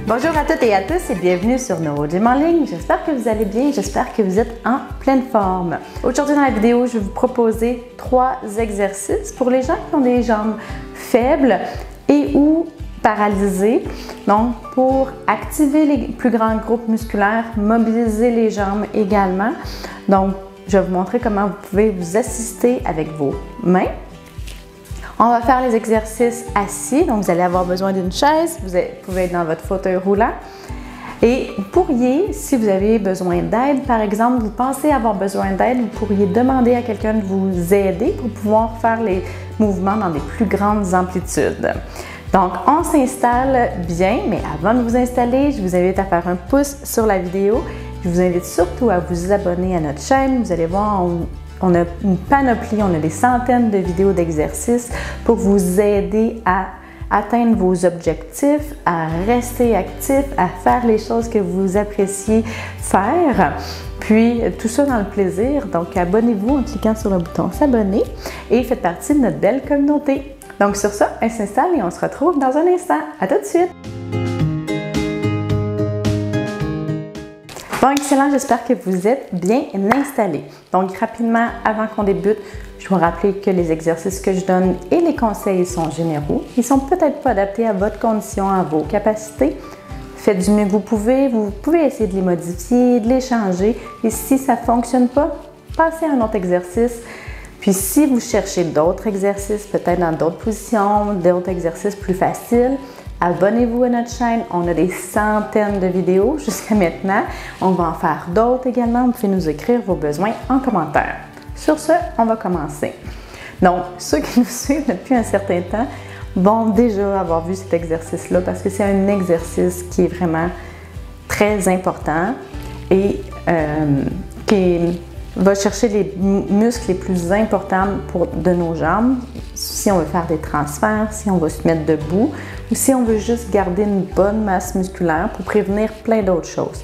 Bonjour à toutes et à tous et bienvenue sur NeuroGym en ligne. J'espère que vous allez bien, j'espère que vous êtes en pleine forme. Aujourd'hui dans la vidéo, je vais vous proposer 3 exercices pour les gens qui ont des jambes faibles et ou paralysées. Donc pour activer les plus grands groupes musculaires, mobiliser les jambes également. Donc je vais vous montrer comment vous pouvez vous assister avec vos mains. On va faire les exercices assis, donc vous allez avoir besoin d'une chaise, vous pouvez être dans votre fauteuil roulant. Et vous pourriez, si vous avez besoin d'aide, par exemple, vous pensez avoir besoin d'aide, vous pourriez demander à quelqu'un de vous aider pour pouvoir faire les mouvements dans des plus grandes amplitudes. Donc, on s'installe bien, mais avant de vous installer, je vous invite à faire un pouce sur la vidéo. Je vous invite surtout à vous abonner à notre chaîne. Vous allez voir, on a une panoplie, on a des centaines de vidéos d'exercices pour vous aider à atteindre vos objectifs, à rester actif, à faire les choses que vous appréciez faire. Puis tout ça dans le plaisir. Donc abonnez-vous en cliquant sur le bouton s'abonner et faites partie de notre belle communauté. Donc sur ça, on s'installe et on se retrouve dans un instant. À tout de suite! Bon, excellent, j'espère que vous êtes bien installés. Donc, rapidement, avant qu'on débute, je vous rappelle que les exercices que je donne et les conseils sont généraux. Ils ne sont peut-être pas adaptés à votre condition, à vos capacités. Faites du mieux que vous pouvez essayer de les modifier, de les changer. Et si ça ne fonctionne pas, passez à un autre exercice. Puis si vous cherchez d'autres exercices, peut-être dans d'autres positions, d'autres exercices plus faciles, abonnez-vous à notre chaîne, on a des centaines de vidéos jusqu'à maintenant. On va en faire d'autres également. Vous pouvez nous écrire vos besoins en commentaire. Sur ce, on va commencer. Donc, ceux qui nous suivent depuis un certain temps vont déjà avoir vu cet exercice-là parce que c'est un exercice qui est vraiment très important et qui va chercher les muscles les plus importants de nos jambes. Si on veut faire des transferts, si on veut se mettre debout ou si on veut juste garder une bonne masse musculaire pour prévenir plein d'autres choses.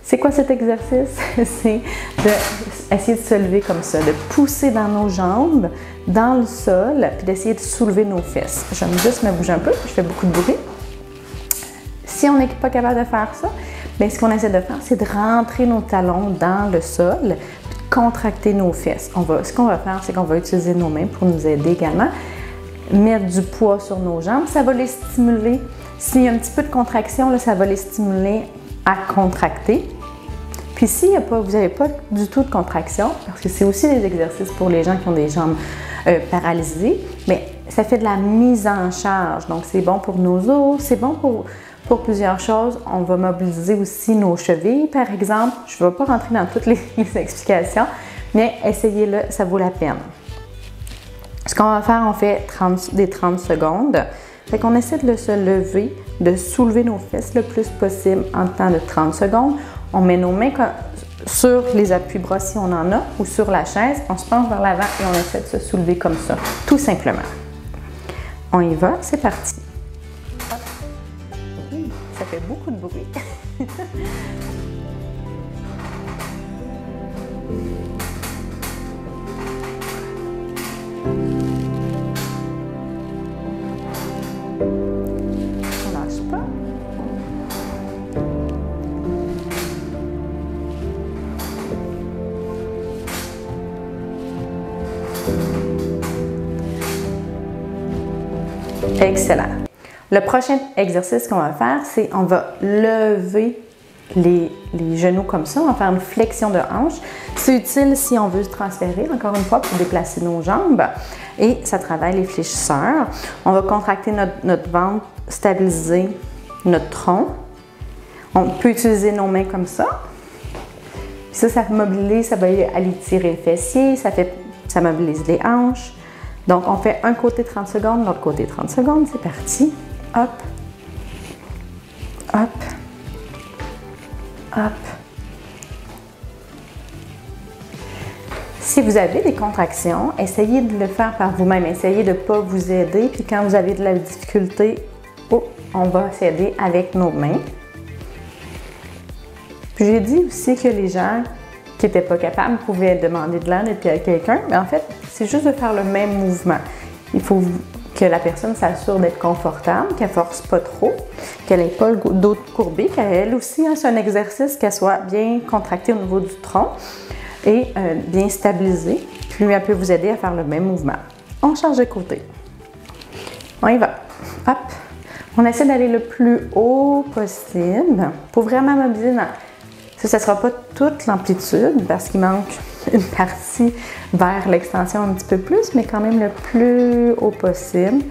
C'est quoi cet exercice? C'est d'essayer de se lever comme ça, de pousser dans nos jambes, dans le sol, puis d'essayer de soulever nos fesses. Je vais juste me bouger un peu, je fais beaucoup de bruit. Si on n'est pas capable de faire ça, bien, ce qu'on essaie de faire, c'est de rentrer nos talons dans le sol, puis de contracter nos fesses. Ce qu'on va faire, c'est qu'on va utiliser nos mains pour nous aider également. Mettre du poids sur nos jambes, ça va les stimuler. S'il y a un petit peu de contraction, là, ça va les stimuler à contracter. Puis si vous n'avez pas du tout de contraction, parce que c'est aussi des exercices pour les gens qui ont des jambes paralysées, mais ça fait de la mise en charge. Donc c'est bon pour nos os, c'est bon pour plusieurs choses. On va mobiliser aussi nos chevilles, par exemple. Je ne vais pas rentrer dans toutes les explications, mais essayez-le, ça vaut la peine. Ce qu'on va faire, on fait des 30 secondes. Fait qu'on essaie de se lever, de soulever nos fesses le plus possible en temps de 30 secondes. On met nos mains sur les appuis-bras si on en a ou sur la chaise. On se penche vers l'avant et on essaie de se soulever comme ça, tout simplement. On y va, c'est parti. Ça fait beaucoup de bruit. On lâche pas. Excellent. Le prochain exercice qu'on va faire, c'est on va lever les genoux comme ça. On va faire une flexion de hanche. C'est utile si on veut se transférer, encore une fois, pour déplacer nos jambes. Et ça travaille les fléchisseurs. On va contracter notre ventre, stabiliser notre tronc. On peut utiliser nos mains comme ça. Puis ça mobilise, ça va aller tirer le fessier, ça mobilise les hanches. Donc, on fait un côté 30 secondes, l'autre côté 30 secondes. C'est parti. Hop, hop, hop. Si vous avez des contractions, essayez de le faire par vous-même. Essayez de ne pas vous aider. Puis quand vous avez de la difficulté, on va s'aider avec nos mains. Puis j'ai dit aussi que les gens qui n'étaient pas capables pouvaient demander de l'aide à quelqu'un. Mais en fait, c'est juste de faire le même mouvement. Il faut que la personne s'assure d'être confortable, qu'elle ne force pas trop, qu'elle n'ait pas le dos courbé, qu'elle aussi, c'est un exercice qu'elle soit bien contractée au niveau du tronc et bien stabilisée. Puis elle peut vous aider à faire le même mouvement. On change de côté. On y va. Hop. On essaie d'aller le plus haut possible pour vraiment mobiliser dans... Ça ne sera pas toute l'amplitude parce qu'il manque une partie vers l'extension un petit peu plus, mais quand même le plus haut possible.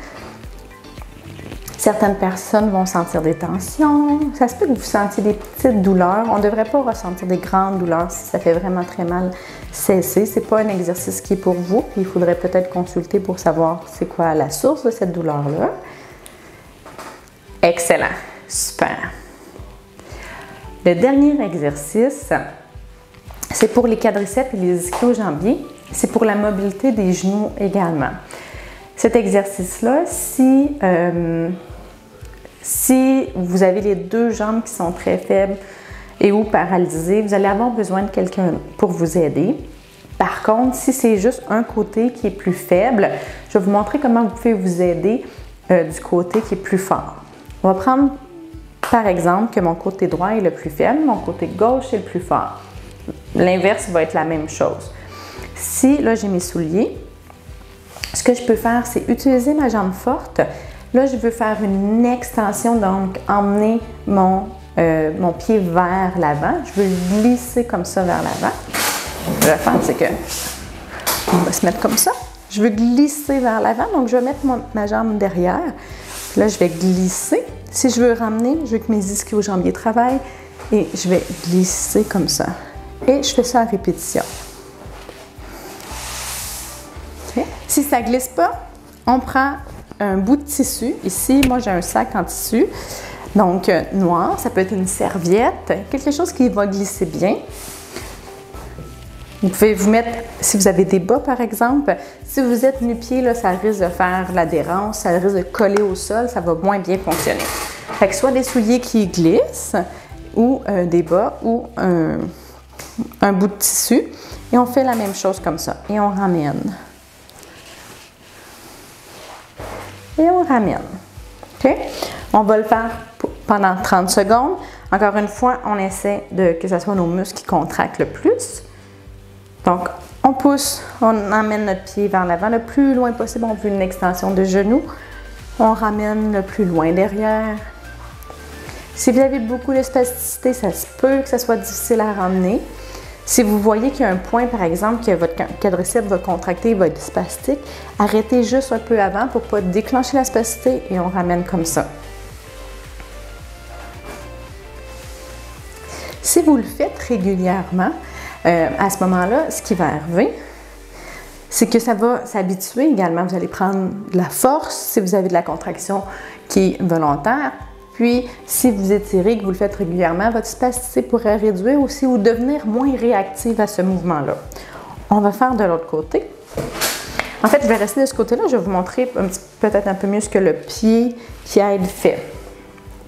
Certaines personnes vont sentir des tensions. Ça se peut que vous sentiez des petites douleurs. On ne devrait pas ressentir des grandes douleurs si ça fait vraiment très mal cesser. Ce n'est pas un exercice qui est pour vous. Puis il faudrait peut-être consulter pour savoir c'est quoi la source de cette douleur-là. Excellent. Super. Le dernier exercice, c'est pour les quadriceps et les ischio-jambiers. C'est pour la mobilité des genoux également. Cet exercice-là, si vous avez les deux jambes qui sont très faibles et ou paralysées, vous allez avoir besoin de quelqu'un pour vous aider. Par contre, si c'est juste un côté qui est plus faible, je vais vous montrer comment vous pouvez vous aider du côté qui est plus fort. On va prendre par exemple que mon côté droit est le plus faible, mon côté gauche est le plus fort. L'inverse va être la même chose. Si là j'ai mes souliers, ce que je peux faire, c'est utiliser ma jambe forte. Là, je veux faire une extension, donc emmener mon pied vers l'avant. Je veux glisser comme ça vers l'avant. Ce que je vais faire, c'est que on va se mettre comme ça. Je veux glisser vers l'avant, donc je vais mettre ma jambe derrière. Là, je vais glisser. Si je veux ramener, je veux que mes ischio-jambiers travaillent et je vais glisser comme ça. Et je fais ça à répétition. Okay. Si ça ne glisse pas, on prend un bout de tissu. Ici, moi, j'ai un sac en tissu, donc noir. Ça peut être une serviette, quelque chose qui va glisser bien. Vous pouvez vous mettre, si vous avez des bas par exemple, si vous êtes nu-pied, là, ça risque de faire l'adhérence, ça risque de coller au sol, ça va moins bien fonctionner. Fait que soit des souliers qui glissent, ou des bas, ou un bout de tissu, et on fait la même chose comme ça, et on ramène. Et on ramène. OK? On va le faire pendant 30 secondes. Encore une fois, on essaie que ce soit nos muscles qui contractent le plus. Donc, on pousse, on emmène notre pied vers l'avant le plus loin possible. On veut une extension de genou. On ramène le plus loin derrière. Si vous avez beaucoup de spasticité, ça se peut que ça soit difficile à ramener. Si vous voyez qu'il y a un point, par exemple, que votre quadriceps va contracter, va être spastique, arrêtez juste un peu avant pour ne pas déclencher la spasticité et on ramène comme ça. Si vous le faites régulièrement, à ce moment-là, ce qui va arriver, c'est que ça va s'habituer également. Vous allez prendre de la force si vous avez de la contraction qui est volontaire. Puis, si vous étirez, que vous le faites régulièrement, votre spasticité pourrait réduire aussi ou devenir moins réactive à ce mouvement-là. On va faire de l'autre côté. En fait, je vais rester de ce côté-là. Je vais vous montrer peut-être un peu mieux ce que le pied qui aide fait.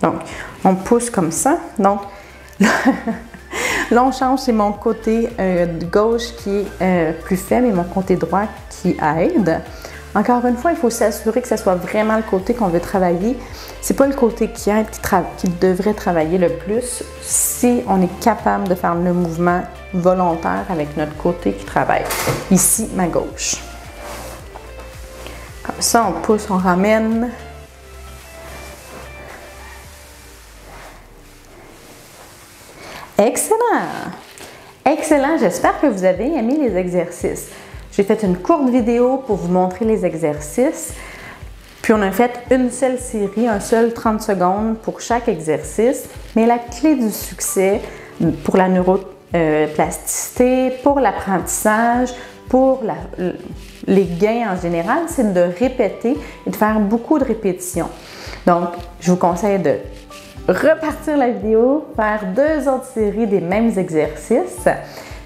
Donc, on pousse comme ça. Donc, là, on change, c'est mon côté gauche qui est plus faible et mon côté droit qui aide. Encore une fois, il faut s'assurer que ce soit vraiment le côté qu'on veut travailler. Ce n'est pas le côté qui aide qui devrait travailler le plus si on est capable de faire le mouvement volontaire avec notre côté qui travaille. Ici, ma gauche. Comme ça, on pousse, on ramène. Excellent! Excellent! J'espère que vous avez aimé les exercices. J'ai fait une courte vidéo pour vous montrer les exercices. Puis on a fait une seule série, un seul 30 secondes pour chaque exercice. Mais la clé du succès pour la neuroplasticité, pour l'apprentissage, pour les gains en général, c'est de répéter et de faire beaucoup de répétitions. Donc, je vous conseille de repartir la vidéo, faire 2 autres séries des mêmes exercices.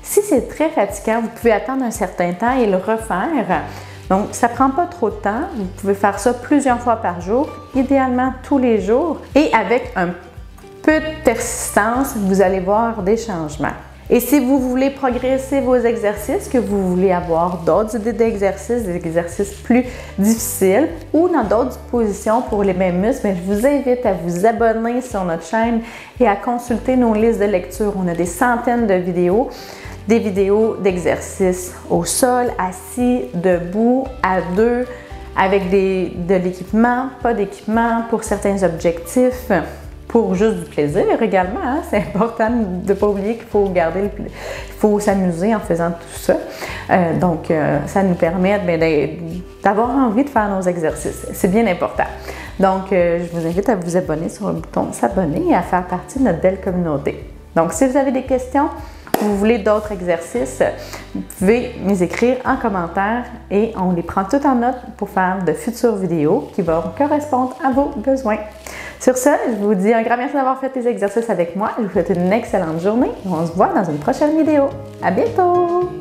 Si c'est très fatigant, vous pouvez attendre un certain temps et le refaire. Donc, ça ne prend pas trop de temps. Vous pouvez faire ça plusieurs fois par jour, idéalement tous les jours. Et avec un peu de persistance, vous allez voir des changements. Et si vous voulez progresser vos exercices, que vous voulez avoir d'autres idées d'exercices, des exercices plus difficiles ou dans d'autres positions pour les mêmes muscles, bien, je vous invite à vous abonner sur notre chaîne et à consulter nos listes de lecture. On a des centaines de vidéos, des vidéos d'exercices au sol, assis, debout, à deux, avec de l'équipement, pas d'équipement pour certains objectifs, pour juste du plaisir également. Hein? C'est important de ne pas oublier qu'il faut il faut s'amuser en faisant tout ça. Donc, ça nous permet d'avoir envie de faire nos exercices. C'est bien important. Donc, je vous invite à vous abonner sur le bouton s'abonner et à faire partie de notre belle communauté. Donc, si vous avez des questions, vous voulez d'autres exercices, vous pouvez nous écrire en commentaire et on les prend toutes en note pour faire de futures vidéos qui vont correspondre à vos besoins. Sur ce, je vous dis un grand merci d'avoir fait les exercices avec moi. Je vous souhaite une excellente journée et on se voit dans une prochaine vidéo. À bientôt!